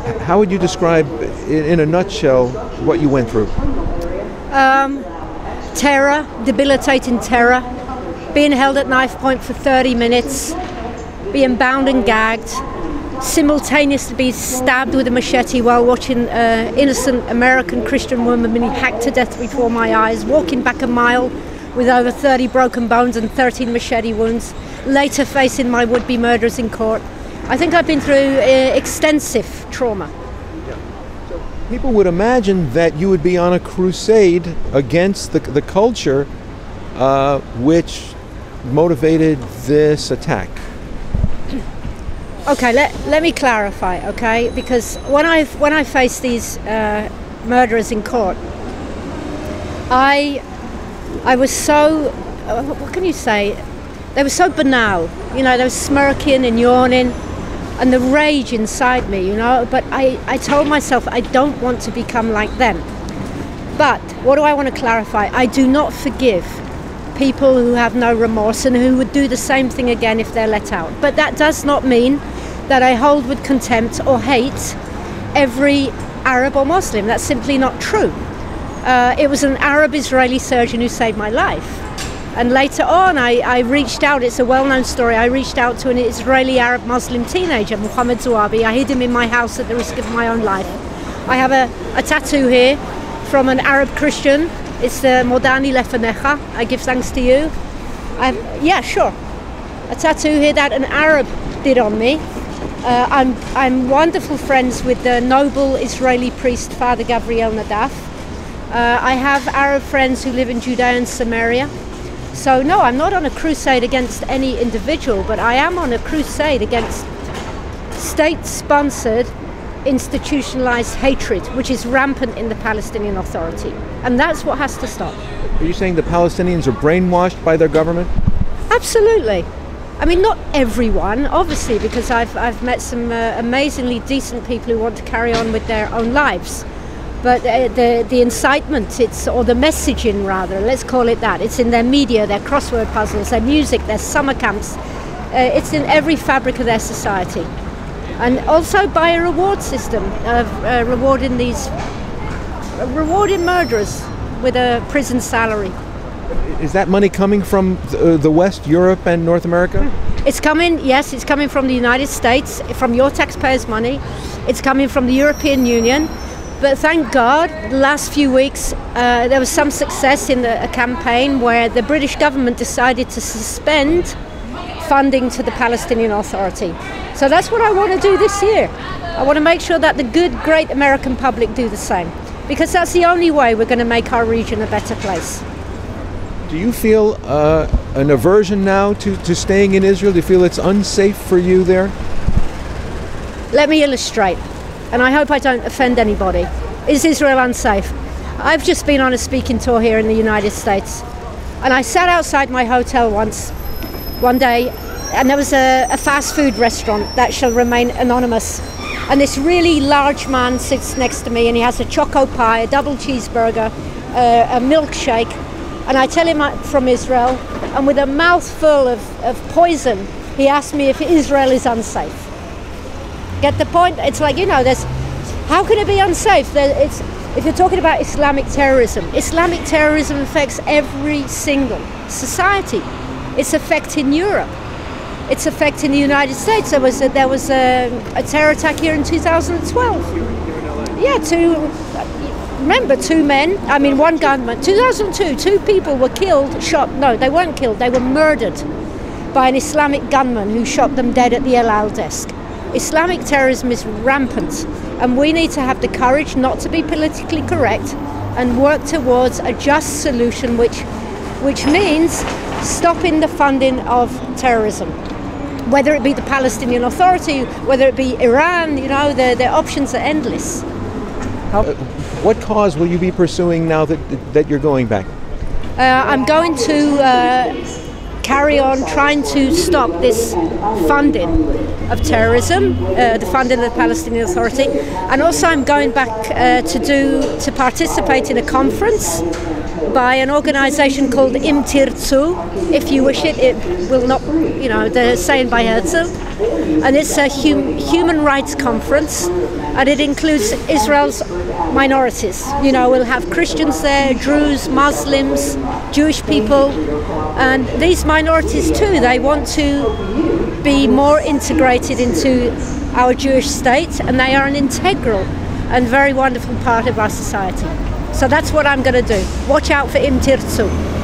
How would you describe, in a nutshell, what you went through? Terror, debilitating terror, being held at knife point for 30 minutes, being bound and gagged, simultaneously be stabbed with a machete while watching an innocent American Christian woman being hacked to death before my eyes, walking back a mile with over 30 broken bones and 13 machete wounds, later facing my would-be murderers in court. I think I've been through extensive trauma. People would imagine that you would be on a crusade against the culture which motivated this attack. Okay, let me clarify, okay? Because when I face these murderers in court, I was so, what can you say? They were so banal, you know, they were smirking and yawning, and the rage inside me, you know, but I told myself I don't want to become like them. But what do I want to clarify? I do not forgive people who have no remorse and who would do the same thing again if they're let out. But that does not mean that I hold with contempt or hate every Arab or Muslim. That's simply not true. It was an Arab-Israeli surgeon who saved my life. And later on, I reached out, it's a well-known story, I reached out to an Israeli Arab Muslim teenager, Mohammed Zouabi. I hid him in my house at the risk of my own life. I have a tattoo here from an Arab Christian. It's the Modani Lefanecha, I give thanks to you. Yeah, sure. A tattoo here that an Arab did on me. I'm wonderful friends with the noble Israeli priest, Father Gabriel Nadaf. I have Arab friends who live in Judea and Samaria. So no, I'm not on a crusade against any individual, but I am on a crusade against state-sponsored, institutionalized hatred, which is rampant in the Palestinian Authority. And that's what has to stop. Are you saying the Palestinians are brainwashed by their government? Absolutely. I mean, not everyone, obviously, because I've met some amazingly decent people who want to carry on with their own lives. But the incitement, or the messaging rather, let's call it that, it's in their media, their crossword puzzles, their music, their summer camps. It's in every fabric of their society. And also by a reward system of rewarding murderers with a prison salary. Is that money coming from the West, Europe and North America? It's coming, yes, it's coming from the United States, from your taxpayers' money. It's coming from the European Union. But thank God, the last few weeks, there was some success in a campaign where the British government decided to suspend funding to the Palestinian Authority. So that's what I want to do this year. I want to make sure that the good, great American public do the same, because that's the only way we're going to make our region a better place. Do you feel an aversion now to staying in Israel? Do you feel it's unsafe for you there? Let me illustrate. And I hope I don't offend anybody. Is Israel unsafe? I've just been on a speaking tour here in the United States, and I sat outside my hotel one day, and there was a fast food restaurant that shall remain anonymous. And this really large man sits next to me, and he has a choco pie, a double cheeseburger, a milkshake, and I tell him I'm from Israel, and with a mouthful of poison, he asked me if Israel is unsafe. Get the point? It's like, you know, how can it be unsafe? If you're talking about Islamic terrorism affects every single society. It's affecting Europe. It's affecting the United States. There was a terror attack here in 2012. Yeah, one gunman. 2002, 2 people were killed, shot. No, they weren't killed. They were murdered by an Islamic gunman who shot them dead at the El Al desk. Islamic terrorism is rampant, and we need to have the courage not to be politically correct and work towards a just solution, which means stopping the funding of terrorism. Whether it be the Palestinian Authority, whether it be Iran, you know, the options are endless. What cause will you be pursuing now that you're going back? I'm going to carry on trying to stop this funding of terrorism, the funding of the Palestinian Authority, and also I'm going back to participate in a conference by an organisation called Im Tirzu. If you wish it, it will not, you know, they're saying by Herzl, and it's a human rights conference and it includes Israel's minorities. You know, we'll have Christians there, Druze, Muslims, Jewish people, and these minorities too, they want to be more integrated into our Jewish state, and they are an integral and very wonderful part of our society. So that's what I'm going to do. Watch out for Im Tirzu.